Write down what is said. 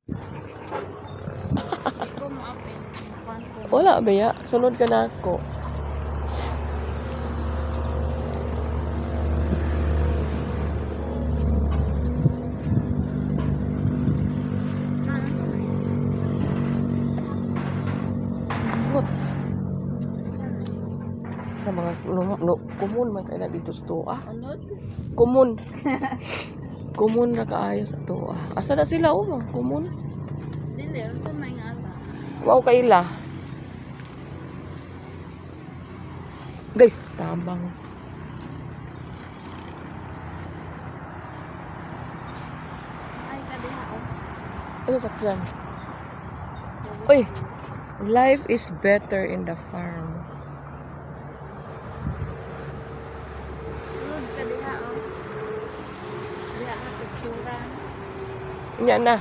Ikaw mo apin. Wala ba ya? Sunod ka na ako. What? Sa mga kumun man kaya na dito sa tuwa. Unod? Kumun. Kumun na kaayo sa tuwa. Asa na sila oh, mga kumun? Dili, unsa may ngala. Wow kaila. Gay, tambang. Ay, kadiha o. Ano sakyan? Uy, life is better in the farm. Sunod kadiha o. Diha na picturean. Nya na.